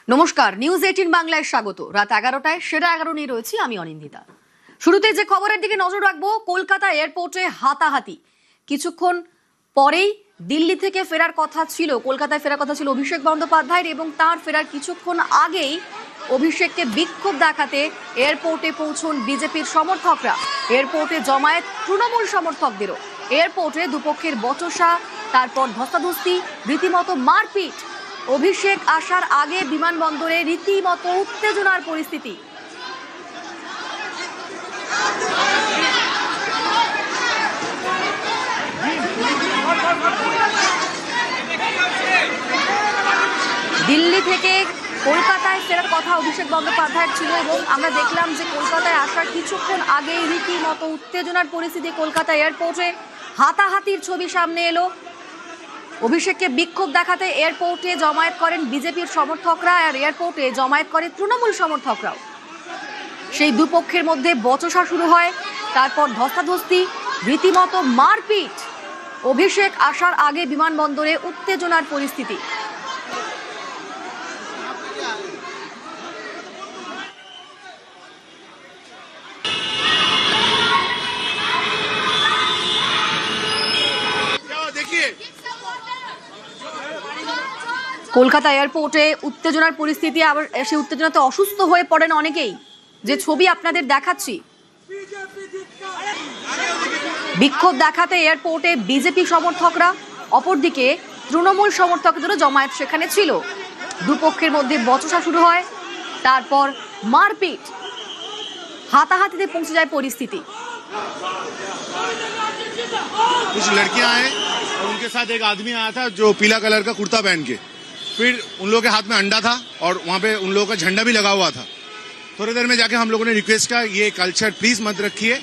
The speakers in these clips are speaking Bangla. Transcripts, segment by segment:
নমস্কার, নিউজ 18 বাংলায় স্বাগত। রাত 11টায় সেরা 11 নিয়ে রয়েছি আমি অনিন্দিতা। শুরুতে যে খবরের দিকে নজর রাখবো, কলকাতা এয়ারপোর্টে হাতাহাতি। কিছুক্ষণ পরেই দিল্লি থেকে ফেরার কথা ছিল, কলকাতায় ফেরার কথা ছিল অভিষেক বন্দ্যোপাধ্যায়ের, এবং তার ফেরার কিছুক্ষণ আগেই অভিষেককে বিক্ষোভ দেখাতে এয়ারপোর্টে পৌঁছন বিজেপির সমর্থকরা। এয়ারপোর্টে জমায়েত তৃণমূল সমর্থকদেরও। এয়ারপোর্টে দুপক্ষের বচসা, তারপর ধস্তাধস্তি, রীতিমতো মারপিট। অভিষেক আসার আগে বিমানবন্দরে রীতিমতো উত্তেজনার পরিস্থিতি। দিল্লি থেকে কলকাতায় ফেরার কথা অভিষেক বন্দ্যোপাধ্যায়ের ছিল, এবং আমরা দেখলাম যে কলকাতায় আসার কিছুক্ষণ আগেই রীতিমতো উত্তেজনার পরিস্থিতি কলকাতা এয়ারপোর্টে। হাতাহাতির ছবি সামনে এলো। অভিষেককে বিক্ষোভ দেখাতে এয়ারপোর্টে জমায়েত করেন বিজেপির সমর্থকরা, আর এয়ারপোর্টে জমায়েত করে তৃণমূল সমর্থকরাও। সেই দুপক্ষের মধ্যে বচসা শুরু হয়, তারপর ধস্তাধস্তি, রীতিমতো মারপিট। অভিষেক আসার আগে বিমানবন্দরে উত্তেজনার পরিস্থিতি। কলকাতা এয়ারপোর্টে উত্তেজনার পরিস্থিতি, আবার সেই উত্তেজনাতে অসুস্থ হয়ে পড়েন অনেকেই, যে ছবি আপনাদের দেখাচ্ছি। বিক্ষোভ দেখাতে এয়ারপোর্টে বিজেপি সমর্থকরা, অপরদিকে তৃণমূল সমর্থকদেরও জমায়েত সেখানে ছিল। দুপক্ষের মধ্যে বচসা শুরু হয়, তারপর মারপিট, হাতাহাতিতে পৌঁছে যায় পরিস্থিতি। कुछ लड़कियां आए और उनके साथ एक आदमी आया था जो पीला कलर का कुर्ता पहन के, फिर उन लोगों के हाथ में अंडा था और वहां पे उन लोगों का झंडा भी लगा हुआ था। थोड़ी देर में जाके हम लोगों ने रिक्वेस्ट किया, ये कल्चर प्लीज मत रखिए।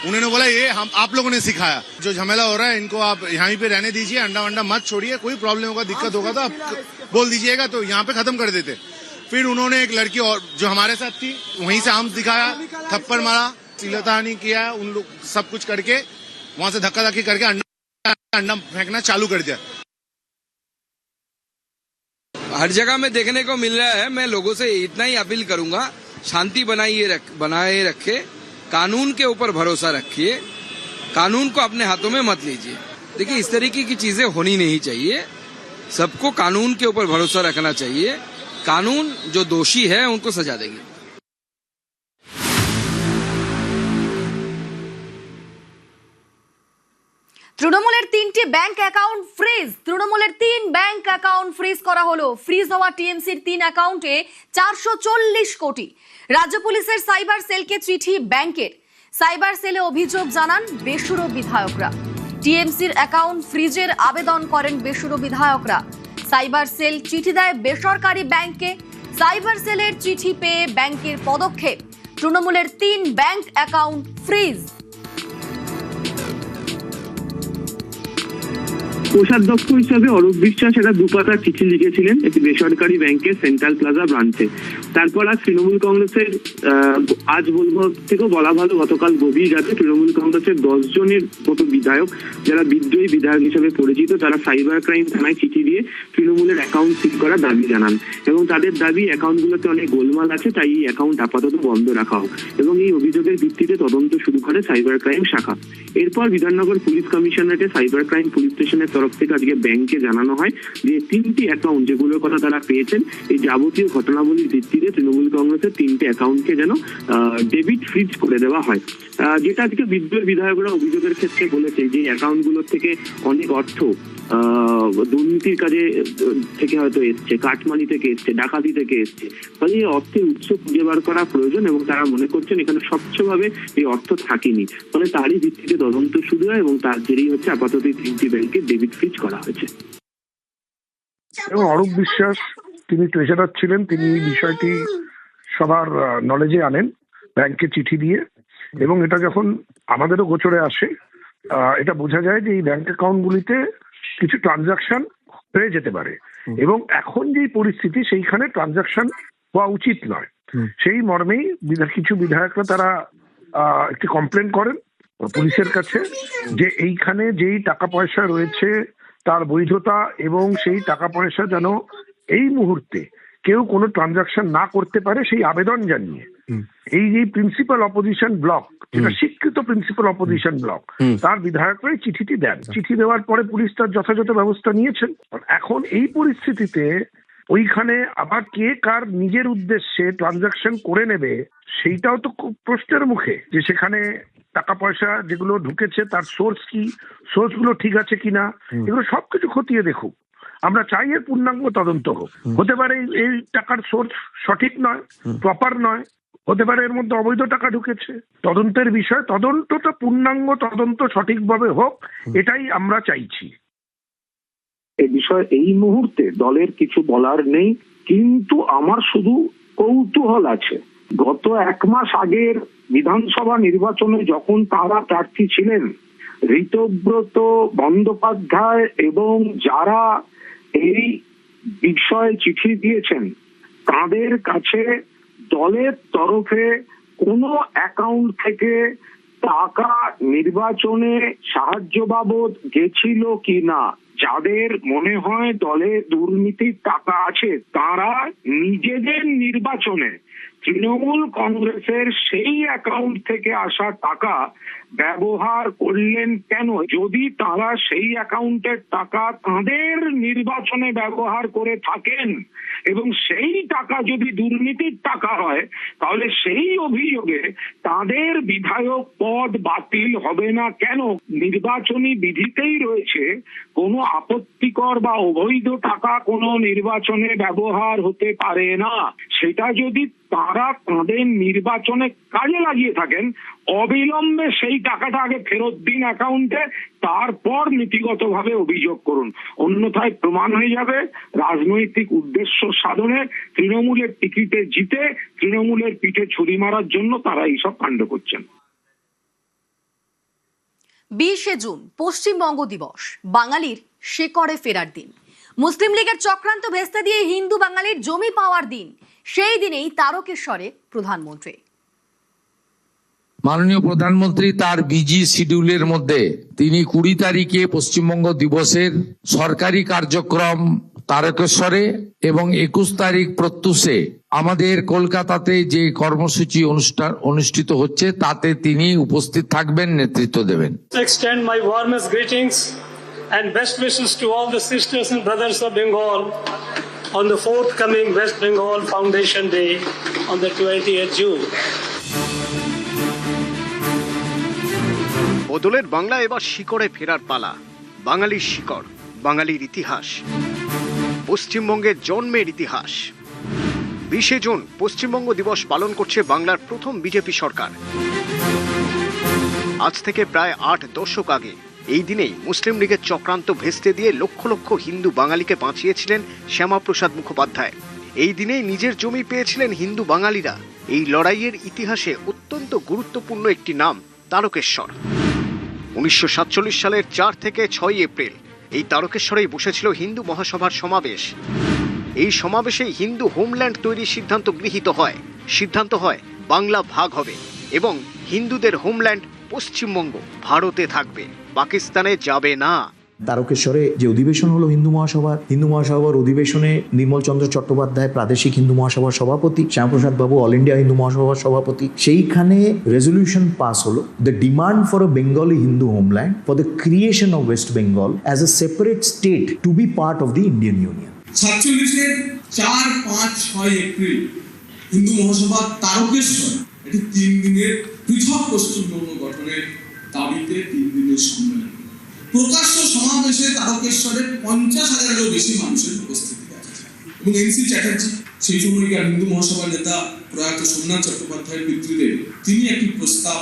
उन्होंने बोला ये हम आप लोगों ने सिखाया, जो झमेला हो रहा है इनको आप यहीं पे रहने दीजिए, अंडा वंडा मत छोड़िए, कोई प्रॉब्लम होगा दिक्कत होगा तो आप बोल दीजिएगा, तो यहाँ पे खत्म कर देते। फिर उन्होंने एक लड़की और जो हमारे साथ थी वहीं से आर्म्स दिखाया, थप्पड़ मारा, सिलतानी किया, उन लोग सब कुछ करके वहां से धक्का धक्की करके अंडा फेंकना चालू कर दिया। हर जगह में देखने को मिल रहा है। मैं लोगों से इतना ही अपील करूंगा, शांति बनाए रखे, कानून के ऊपर भरोसा रखिए, कानून को अपने हाथों में मत लीजिए। देखिए, इस तरीके की चीजें होनी नहीं चाहिए। सबको कानून के ऊपर भरोसा रखना चाहिए। कानून जो दोषी है उनको सजा देगी। তৃণমূলের 3টি ব্যাংক অ্যাকাউন্ট ফ্রিজ। তৃণমূলের 3 ব্যাংক অ্যাকাউন্ট ফ্রিজ করা হলো। ফ্রিজ হওয়া টিএমসির 3 অ্যাকাউন্টে 440 কোটি। রাজ্য পুলিশের সাইবার সেলকে চিঠি ব্যাংকের। সাইবার সেলে অভিযোগ জানান বেসুরো বিধায়করা। টিএমসির অ্যাকাউন্ট ফ্রিজের আবেদন করেন বেসুরো বিধায়করা। সাইবার সেল চিঠি দেয় বেসরকারি ব্যাংকে। সাইবার সেলের চিঠি পেয়ে ব্যাংকের পদক্ষেপ। তৃণমূলের 3 ব্যাংক অ্যাকাউন্ট ফ্রিজ। কোষাধ্যক্ষ হিসাবে অরূপ বিশ্বাস একটা দুপাতা চিঠি লিখেছিলেন একটি বেসরকারি ব্যাংকের সেন্ট্রাল প্লাজা ব্রাঞ্চে। তারপর আজ তৃণমূল কংগ্রেসের আজ বলবো থেকেও বলা ভালো, গতকাল গভীর রাতে তৃণমূল কংগ্রেসের 10 জনের মতো বিধায়ক, যারা বিদ্রোহী বিধায়ক হিসেবে পরিচিত, তারা সাইবার ক্রাইম থানায় চিঠি দিয়ে তৃণমূলের অ্যাকাউন্ট সিল করার দাবি জানান। এবং তাদের দাবি অ্যাকাউন্টগুলোতে অনেক গোলমাল আছে, তাই এই অ্যাকাউন্ট আপাতত বন্ধ রাখা হোক। এবং এই অভিযোগের ভিত্তিতে তদন্ত শুরু করে সাইবার ক্রাইম শাখা। এরপর বিধাননগর পুলিশ কমিশনারেটে সাইবার ক্রাইম পুলিশ স্টেশনের তরফ থেকে আজকে ব্যাংকে জানানো হয় যে 3টি অ্যাকাউন্ট যেগুলোর কথা তারা পেয়েছেন, এই যাবতীয় ঘটনাবলীর ভিত্তিতে তৃণমূল কংগ্রেসের 3টে অ্যাকাউন্টকে যেন ডেবিট ফ্রিজ করে দেওয়া হয়। যেটা আজকে বিদ্রোহী বিধায়করা অভিযোগের ক্ষেত্রে বলেছে যে অ্যাকাউন্টগুলোর থেকে অনেক অর্থ দুর্নীতির কাজে থেকে হয়তো এসছে, কাটমানি থেকে এসছে, ডাকাতি থেকে এসছে। ফলে এই অর্থের উৎস খুঁজে বার করা প্রয়োজন, এবং তারা মনে করছেন এখানে স্বচ্ছভাবে এই অর্থ থাকেনি। ফলে তারই ভিত্তিতে তদন্ত শুরু হয়, এবং তার জেরেই হচ্ছে আপাতত এই 3টি ব্যাংকে ডেবিট ফ্রিজ করা হয়েছে। এবং অরূপ বিশ্বাস তিনি ট্রেজারার ছিলেন, তিনি এই বিষয়টি সবার নলেজে আনেন ব্যাংকে চিঠি দিয়ে। এবং এটা যখন আমাদেরও গোচরে আসে, এটা বোঝা যায় যে এই ব্যাংক অ্যাকাউন্টগুলিতে কিছু ট্রানজাকশন হয়ে যেতে পারে, এবং এখন যে পরিস্থিতি সেইখানে ট্রানজাকশন হওয়া উচিত নয়। সেই মর্মেই কিছু বিধায়করা তারা একটি কমপ্লেন করেন পুলিশের কাছে যে এইখানে যেই টাকা পয়সা রয়েছে তার বৈধতা এবং সেই টাকা পয়সা যেন এই মুহূর্তে কেউ কোনো ট্রানজাকশন না করতে পারে সেই আবেদন জানিয়ে এই যে প্রিন্সিপাল অপোজিশন ব্লক, যেটা স্বীকৃত প্রিন্সিপাল অপোজিশন ব্লক, তার বিধায়করাই চিঠিটি দেন। চিঠি দেওয়ার পরে পুলিশ তার যথাযথ ব্যবস্থা নিয়েছেন। এখন এই পরিস্থিতিতে ওইখানে আবার কে কার নিজের উদ্দেশ্যে ট্রানজাকশন করে নেবে সেইটাও তো খুব প্রশ্নের মুখে, যে সেখানে টাকা পয়সা যেগুলো ঢুকেছে তার সোর্স কি, সোর্স গুলো ঠিক আছে কিনা, এগুলো সবকিছু খতিয়ে দেখুক। আমরা চাই এর পূর্ণাঙ্গ তদন্ত হোক। হতে পারে এই টাকার সোর্স সঠিক নয়, প্রপার নয়, হতে পারে এর মধ্যে অবৈধ টাকা ঢুকেছে। তদন্তের বিষয়, তদন্তটা পূর্ণাঙ্গ তদন্ত সঠিকভাবে হোক, এটাই আমরা চাইছি। এ বিষয়ে এই মুহূর্তে দলের কিছু বলার নেই, কিন্তু আমার শুধু কৌতূহল আছে। গত 1 মাস আগের বিধানসভা নির্বাচনে যখন তারা প্রার্থী ছিলেন, ঋতব্রত বন্দ্যোপাধ্যায় এবং যারা এই বিষয়ে চিঠি দিয়েছেন তাদের কাছে দলের তরফে কোনো অ্যাকাউন্ট থেকে টাকা নির্বাচনে সাহায্য বাবদ গেছিল কিনা, যাদের মনে হয় দলে দুর্নীতির টাকা আছে তারা নিজেদের নির্বাচনে তৃণমূল কংগ্রেসের সেই অ্যাকাউন্ট থেকে আসা টাকা ব্যবহার করলেন কেন? যদি তারা সেই অ্যাকাউন্টের টাকা তাদের নির্বাচনে ব্যবহার করে থাকেন এবং সেই টাকা যদি দুর্নীতির টাকা হয়, তাহলে সেই অভিযোগে তাদের বিধায়ক পদ বাতিল হবে না কেন? নির্বাচনী বিধিতেই রয়েছে কোনো আপত্তিকর বা অবৈধ টাকা কোনো নির্বাচনে ব্যবহার হতে পারে না। সেটা যদি তারা তাদের নির্বাচনে কাজে লাগিয়ে থাকেন, অবিলম্বে সেই টাকাটা আগে ফেরত দিন অ্যাকাউন্টে, তারপর নীতিগতভাবে অভিযোগ করুন। অন্যথায় প্রমাণ হয়ে যাবে রাজনৈতিক উদ্দেশ্য সাধনে তৃণমূলের টিকিটে জিতে তৃণমূলের পিঠে ছুরি মারার জন্য তারা এইসব কাণ্ড করছেন। 20শে জুন পশ্চিমবঙ্গ দিবস, বাঙালির শেকড়ে ফেরার দিন। মুসলিম লীগের চক্রান্ত ভেস্তে দিয়ে হিন্দু বাঙালির জমি পাওয়ার দিন। সেই দিনেই তারকেশ্বরে প্রধানমন্ত্রী। মাননীয় প্রধানমন্ত্রী তার বিজি শিডিউলের মধ্যে তিনি 20 তারিখে পশ্চিমবঙ্গ দিবসের সরকারি কার্যক্রম তারকেশ্বরে এবং 21 তারিখ প্রত্যুষে আমাদের কলকাতাতে যে কর্মসূচি অনুষ্ঠিত হচ্ছে তাতে তিনি উপস্থিত থাকবেন, নেতৃত্ব দেবেন। Extend my warmest greetings and best wishes to all the sisters and brothers of Bengal on the forthcoming West Bengal Foundation Day on the 20th June. বদলের বাংলা এবার শিকড়ে ফেরার পালা। বাঙালির শিকড়, বাঙালির ইতিহাস, পশ্চিমবঙ্গের জন্মের ইতিহাস। 20শে জুন পশ্চিমবঙ্গ দিবস পালন করছে বাংলার প্রথম বিজেপি সরকার। আজ থেকে প্রায় 8 দশক আগে এই দিনেই মুসলিম লীগের চক্রান্ত ভেস্তে দিয়ে লক্ষ লক্ষ হিন্দু বাঙালিকে বাঁচিয়েছিলেন শ্যামাপ্রসাদ মুখোপাধ্যায়। এই দিনেই নিজের জমি পেয়েছিলেন হিন্দু বাঙালিরা। এই লড়াইয়ের ইতিহাসে অত্যন্ত গুরুত্বপূর্ণ একটি নাম তারকেশ্বর। 1947 সালের 4 থেকে 6 এপ্রিল এই তারকেশ্বরেই বসেছিল হিন্দু মহাসভার সমাবেশ। এই সমাবেশে হিন্দু হোমল্যান্ড তৈরির সিদ্ধান্ত গৃহীত হয়। সিদ্ধান্ত হয় বাংলা ভাগ হবে এবং হিন্দুদের হোমল্যান্ড পশ্চিমবঙ্গ ভারতে থাকবে, পাকিস্তানে যাবে না। তারকেশ্বরে যে অধিবেশন হলো হিন্দু মহাসভার অধিবেশনে নির্মল চন্দ্র চট্টোপাধ্যায় প্রাদেশিক হিন্দু মহাসভার সভাপতি, শ্যামাপ্রসাদ বাবু অল ইন্ডিয়া হিন্দু মহাসভার সভাপতি। সেইখানে রেজলিউশন পাস হলো, the demand for a Bengali Hindu homeland for the creation of West Bengal as a separate state to be part of the Indian union. 47-এর 4, 5, 6 এপ্রিল হিন্দু মহাসভা তারকেশ্বর একটি 3 দিনের পৃথক পশ্চিমবঙ্গ গঠনের দাবিতে 3 দিনের সম্মেলন। প্রকাশ্য সমাবেশে তারকেশ্বরে 50,000-এরও বেশি মানুষের উপস্থিতি দেখা যায় এবং এনসি চ্যাটার্জি, সেই সময়কার হিন্দু মহাসভার নেতা প্রয়াত সোমনাথ চট্টোপাধ্যায়ের পিতৃদেব, তিনি একটি প্রস্তাব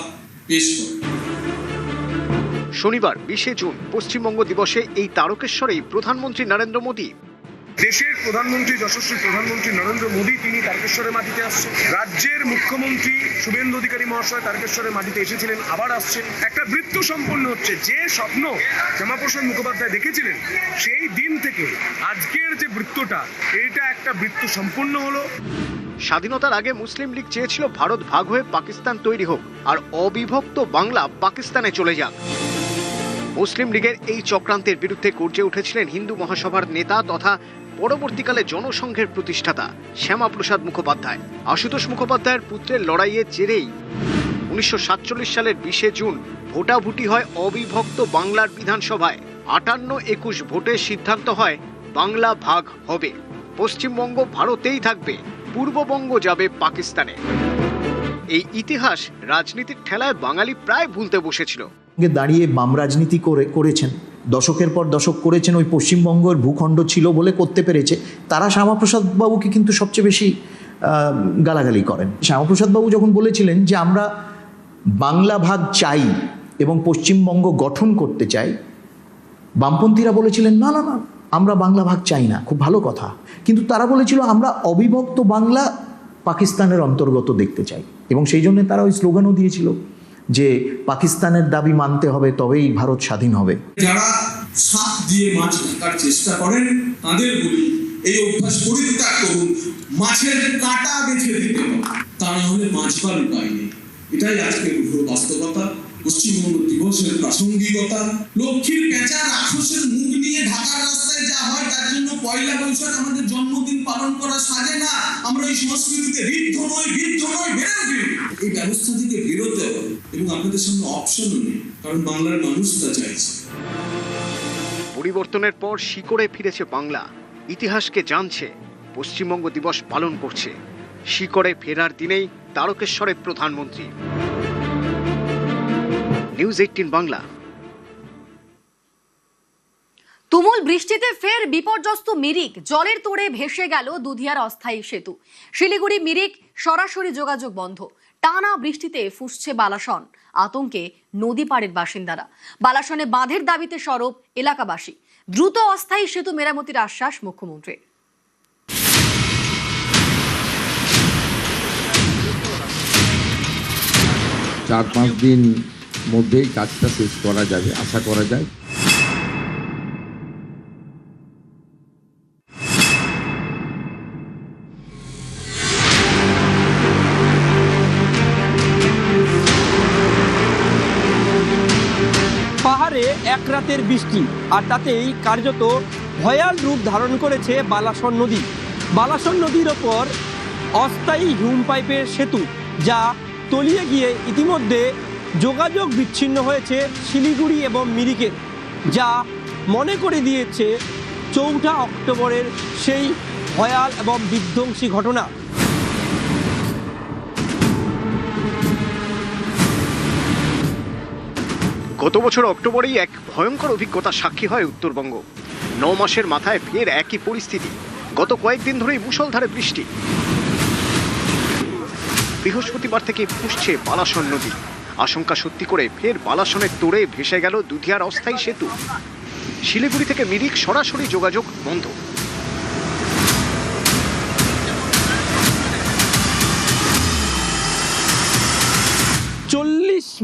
পেশ করেন। শনিবার 20শে জুন পশ্চিমবঙ্গ দিবসে এই তারকেশ্বরেই প্রধানমন্ত্রী নরেন্দ্র মোদী, দেশের প্রধানমন্ত্রী যশস্বী প্রধানমন্ত্রী নরেন্দ্র মোদী তিনি তারকেশ্বরের মাটিতে আসছেন। রাজ্যের মুখ্যমন্ত্রী শুভেন্দু অধিকারী মহাশয় তারকেশ্বরের মাটিতে এসেছিলেন, আবার আসছেন। একটা বৃত্ত সম্পন্ন হচ্ছে। যে স্বপ্ন শ্যামাপ্রসাদ মুখোপাধ্যায় দেখেছিলেন সেই দিন থেকে আজকের যে বৃত্তটা, এটা একটা বৃত্ত সম্পন্ন হলো। স্বাধীনতার আগে মুসলিম লীগ চেয়েছিল ভারত ভাগ হয়ে পাকিস্তান তৈরি হোক আর অবিভক্ত বাংলা পাকিস্তানে চলে যাক। মুসলিম লীগের এই চক্রান্তের বিরুদ্ধে গর্জে উঠেছিলেন হিন্দু মহাসভার নেতা তথা পরবর্তীকালে জনসংঘের প্রতিষ্ঠাতা শ্যামাপ্রসাদ মুখোপাধ্যায়। আশুতোষ মুখোপাধ্যায়ের পুত্রের লড়াইয়ের জেরেই 1947 সালের 20 জুন ভোটাভুটি হয় অবিভক্ত বাংলার বিধানসভায়। 58-21 ভোটের সিদ্ধান্ত হয় বাংলা ভাগ হবে, পশ্চিমবঙ্গ ভারতেই থাকবে, পূর্ববঙ্গ যাবে পাকিস্তানে। এই ইতিহাস রাজনীতির ঠেলায় বাঙালি প্রায় ভুলতে বসেছিল। দাঁড়িয়ে বাম রাজনীতি করেছেন, দশকের পর দশক করেছেন, ওই পশ্চিমবঙ্গের ভূখণ্ড ছিল বলে করতে পেরেছে। তারা শ্যামাপ্রসাদ বাবুকে কিন্তু সবচেয়ে বেশি গালাগালি করেন। শ্যামাপ্রসাদ বাবু যখন বলেছিলেন যে আমরা বাংলা ভাগ চাই এবং পশ্চিমবঙ্গ গঠন করতে চাই, বামপন্থীরা বলেছিলেন না না না, আমরা বাংলা ভাগ চাই না, খুব ভালো কথা। কিন্তু তারা বলেছিল আমরা অবিভক্ত বাংলা পাকিস্তানের অন্তর্গত দেখতে চাই, এবং সেই জন্য তারা ওই স্লোগানও দিয়েছিল যে পাকিস্তানের দাবি মানতে হবে, তবেই ভারত স্বাধীন হবে। যারা সাপ দিয়ে মাছ ঢাকার চেষ্টা করেন তাদের বলি এই অভ্যাস পরিত্যাগ করুন, মাছের কাঁটা বেছে দিতে হবে, তা না হলে বাঁচবার উপায় নেই। এটাই আজকের বাস্তবতা, পশ্চিমবঙ্গ দিবসের প্রাসঙ্গিকতা। লক্ষ্মীর পেঁচা রাক্ষসের মুখ নিয়ে ঢাকার রাস্তায় যা হয় তার জন্য পয়লা বৈশাখ আমাদের জন্মদিন পালন করা সাজে না। আমরা এই সংস্কৃতিতে ঋদ্ধ নই বেড়ে উঠি। এই ব্যবস্থা থেকে বেরোতে হবে এবং আপনাদের সামনে অপশনও নেই, কারণ বাংলার মানুষ তা চাইছে। পরিবর্তনের পর শিকড়ে ফিরেছে বাংলা, ইতিহাসকে জানছে, পশ্চিমবঙ্গ দিবস পালন করছে। শিকড়ে ফেরার দিনেই তারকেশ্বরে প্রধানমন্ত্রী। নিউজ 18 বাংলা। তুমুল বৃষ্টিতে ফের বিপর্যস্ত মিরিক, জলের তোড়ে ভেসে গেল দুধিয়ার অস্থায়ী সেতু। শিলিগুড়ি মিরিক সরাসরি যোগাযোগ বন্ধ। টানা বৃষ্টিতে ফুঁসছে বালাসন, আতঙ্কে নদী পাড়ের বাসিন্দারা। বালাসনে বাঁধের দাবিতে সরব এলাকাবাসী। দ্রুত অস্থায়ী সেতু মেরামতির আশ্বাস মুখ্যমন্ত্রীর। 4-5 দিন মধ্যেই কাজটা শেষ করা যাবে, আশা করা যায়। পাহাড়ে এক রাতের বৃষ্টি, আর তাতেই কার্যত ভয়াল রূপ ধারণ করেছে বালাসন নদী। বালাসন নদীর ওপর অস্থায়ী হিউম পাইপের সেতু, যা তলিয়ে গিয়ে ইতিমধ্যে যোগাযোগ বিচ্ছিন্ন হয়েছে শিলিগুড়ি এবং মিরিকের, যা মনে করে দিয়েছে 4 অক্টোবরের সেই ভয়াল এবং বিধ্বংসী ঘটনা। গত বছর অক্টোবরেই এক ভয়ঙ্কর অভিজ্ঞতার সাক্ষী হয় উত্তরবঙ্গ। 9 মাসের মাথায় ফের একই পরিস্থিতি। গত কয়েকদিন ধরেই মুষলধারে বৃষ্টি। বৃহস্পতিবার থেকে ফুঁসছে বালাসন নদী। আশঙ্কা সত্যি করে ফের বালাসনের তোড়ে ভেসে গেল দুধিয়ার অস্থায়ী সেতু। শিলিগুড়ি থেকে মিরিক সরাসরি যোগাযোগ বন্ধ।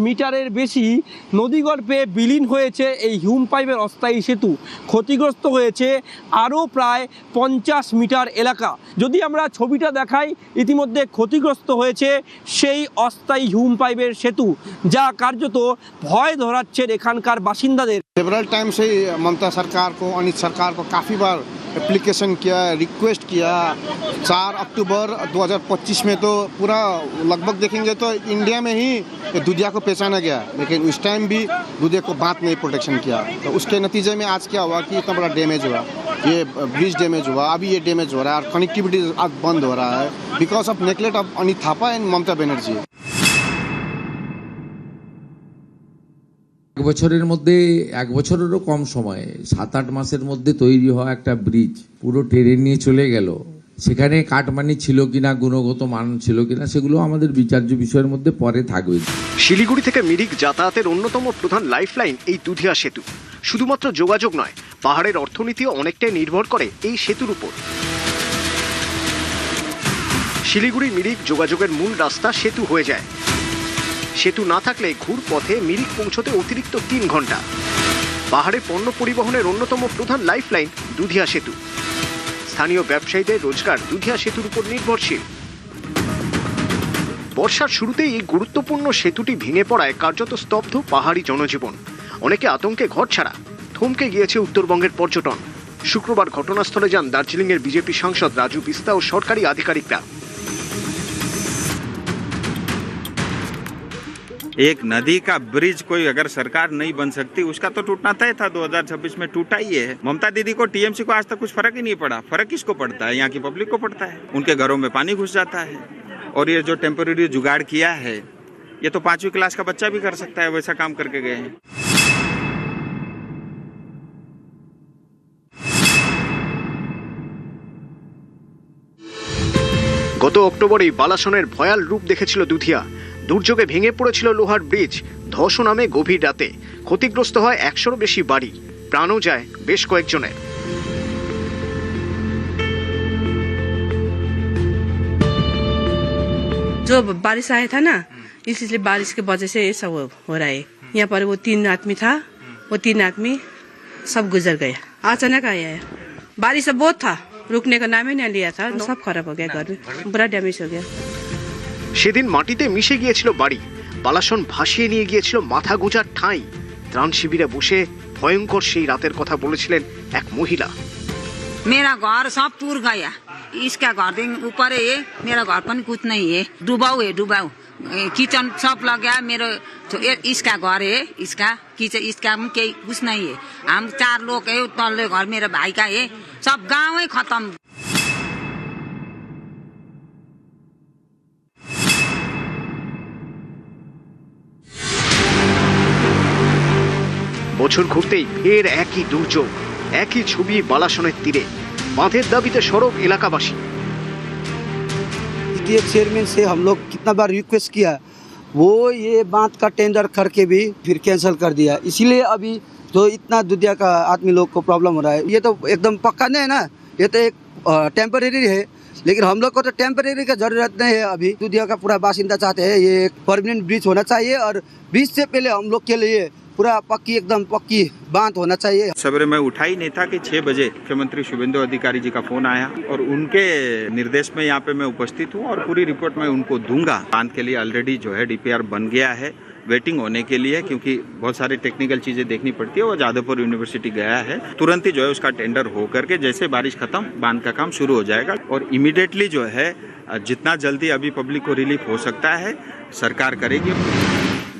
মিটারের বেশি নদীগর্ভে বিলীন হয়েছে এই হিউম পাইপের অস্থায়ী সেতু। ক্ষতিগ্রস্ত হয়েছে আরও প্রায় 50 মিটার এলাকা। যদি আমরা ছবিটা দেখাই, ইতিমধ্যে ক্ষতিগ্রস্ত হয়েছে সেই অস্থায়ী হিউম পাইপের সেতু, যা কার্যত ভয় ধরাচ্ছে এখানকার বাসিন্দাদের। सेवरल टाइम से ममता सरकार को, अनिल सरकार को काफ़ी बार एप्लीकेशन किया, रिक्वेस्ट किया। 4 अक्टूबर 2025 में तो पूरा लगभग देखेंगे तो इंडिया में ही दुधिया को पहचाना गया, लेकिन उस टाइम भी दुधिया को बात नहीं प्रोटेक्शन किया। तो उसके नतीजे में आज क्या हुआ कि इतना बड़ा डैमेज हुआ, ये ब्रिज डैमेज हुआ, अभी ये डैमेज हो रहा है और कनेक्टिविटी अब बंद हो रहा है because of neglect of Anil Thapa and Mamata Banerjee. এক বছরের মধ্যে, 1 বছরেরও কম সময়ে 7-8 মাসের মধ্যে তৈরি হওয়া একটা ব্রিজ পুরো টেনে নিয়ে চলে গেল। সেখানে কাটমানি ছিল কিনা, গুণগত মান ছিল কিনা, সেগুলো আমাদের বিচার্য বিষয়ের মধ্যে পরে থাকবে। শিলিগুড়ি থেকে মিরিক যাতায়াতের অন্যতম প্রধান লাইফলাইন এই দুধিয়া সেতু। শুধুমাত্র যোগাযোগ নয়, পাহাড়ের অর্থনীতিও অনেকটাই নির্ভর করে এই সেতুর উপর। শিলিগুড়ি মিরিক যোগাযোগের মূল রাস্তা সেতু হয়ে যায়। সেতু না থাকলে ঘুর পথে মিরিক পৌঁছতে অতিরিক্ত 3 ঘন্টা। পাহাড়ে পণ্য পরিবহনের অন্যতম প্রধান লাইফলাইন দুধিয়া সেতু। স্থানীয় ব্যবসায়ীদের রোজগার দুধিয়া সেতুর উপর নির্ভরশীল। বর্ষার শুরুতেই এই গুরুত্বপূর্ণ সেতুটি ভেঙে পড়ায় কার্যত স্তব্ধ পাহাড়ি জনজীবন। অনেকে আতঙ্কে ঘরছাড়া। থমকে গিয়েছে উত্তরবঙ্গের পর্যটন। শুক্রবার ঘটনাস্থলে যান দার্জিলিং এর বিজেপি সাংসদ রাজু বিস্তা ও সরকারি আধিকারিকরা। एक नदी का ब्रिज कोई अगर सरकार नहीं बन सकती उसका तो टूटना तय था, 2026 में टूटा ही है। ममता दीदी को, टीएमसी को आज तक कुछ फर्क ही नहीं पड़ा। फर्क किसको पड़ता है? यहाँ की पब्लिक को पड़ता है। उनके घरों में पानी घुस जाता है। और ये जो टेम्पररी जुगाड़ किया है ये तो 5वीं क्लास का बच्चा भी कर सकता है, वैसा काम करके गए हैं। গত অক্টোবরেই বালাসনের ভয়াল রূপ দেখেছিল দুধিয়া। দুর্যোগে ভেঙে পড়েছিল লোহার ব্রিজ। ধসও নামে গভীর রাতে। ক্ষতিগ্রস্ত হয় 100-র বেশি বাড়ি, প্রাণও যায় বেশ কয়েকজনের। जो बारिश आया था ना, इसलिए बारिश की वजह से ये सब हो रहा है। यहाँ पर वो 3 आदमी था, वो 3 आदमी सब गुजर गया। अचानक आया है, बारिश बहुत था, रुकने का नाम ही नहीं लिया था। सब खराब हो गया, घर में बड़ा डैमेज हो गया। সেদিন মাটিতে মিশে গিয়েছিল বাড়ি। বালাসন ভাসিয়ে নিয়ে গিয়েছিল মাথা গোঁজার ঠাঁই। ত্রাণ শিবিরে বসে ভয়ঙ্কর সেই রাতের কথা বলেছিলেন এক মহিলা। मेरा घर सब टूट गया, इसका घर ऊपर है, मेरा घर पनि कुछ नहीं है, डुबाऊ है, डुबाऊ। किचन सब लग गया, मेरो इसका घर है, इसका किचन इसका कुछ नहीं है। हम 4 लोग है, तल्लो घर मेरे भाई का है, सब गाँव ही खत्म। বছর ঘুরতেই ফের একই দুর্যোগ, একই ছবি বালাসনের তীরে। বাঁধের দাবিতে সরব এলাকাবাসী। चेयरमैन से हम लोग कितना बार रिक्वेस्ट किया, वो ये बांध का टेंडर करके भी फिर कैंसिल कर दिया। इसीलिए अभी जो इतना दुधिया का आदमी लोग को प्रॉब्लम हो रहा है, ये तो एकदम पक्का नहीं है ना, ये तो एक टेम्परेरी है। लेकिन हम लोग को तो टेम्परेरी का जरूरत नहीं है। अभी दुधिया का पूरा बासिंदा चाहते हैं ये एक परमानेंट ब्रिज होना चाहिए, और ब्रिज से पहले हम लोग के लिए पूरा पक्की एकदम पक्की बांध होना चाहिए। सवेरे मैं उठा ही नहीं था कि 6 बजे मुख्यमंत्री शुभेंदु अधिकारी जी का फोन आया और उनके निर्देश में यहाँ पे मैं उपस्थित हूँ और पूरी रिपोर्ट मैं उनको दूंगा। बांध के लिए ऑलरेडी जो है DPR बन गया है, वेटिंग होने के लिए, क्योंकि बहुत सारी टेक्निकल चीजें देखनी पड़ती है। वो जादवपुर यूनिवर्सिटी गया है, तुरंत ही जो है उसका टेंडर हो करके जैसे बारिश खत्म बांध का काम शुरू हो जाएगा। और इमीडिएटली जो है जितना जल्दी अभी पब्लिक को रिलीफ हो सकता है सरकार करेगी।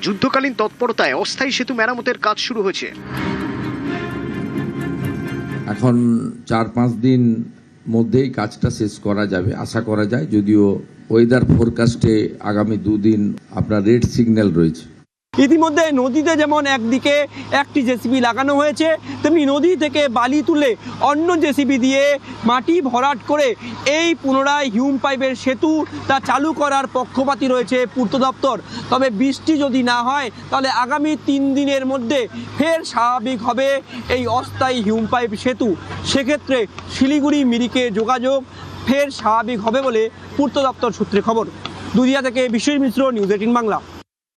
যুদ্ধকালীন তৎপরতায় অস্থায়ী সেতু মেরামতের কাজ শুরু হয়েছে। এখন 4-5 দিন মধ্যেই কাজটা শেষ করা যাবে আশা করা যায়, যদিও ওয়েদার ফোরকাস্টে আগামী 2 দিন আপনার রেড সিগন্যাল রয়েছে। ইতিমধ্যে নদীতে যেমন একদিকে একটি জেসিবি লাগানো হয়েছে, তেমনি নদী থেকে বালি তুলে অন্য জেসিবি দিয়ে মাটি ভরাট করে এই পুনরায় হিউম পাইপের সেতু তা চালু করার পক্ষপাতী রয়েছে পূর্ত দপ্তর। তবে বৃষ্টি যদি না হয় তাহলে আগামী 3 দিনের মধ্যে ফের স্বাভাবিক হবে এই অস্থায়ী হিউম পাইপ সেতু। সেক্ষেত্রে শিলিগুড়ি মিরিকে যোগাযোগ ফের স্বাভাবিক হবে বলে পূর্ত দপ্তর সূত্রে খবর। দুধিয়া থেকে বিশ্বজিৎ মিশ্র, নিউজ 18 বাংলা।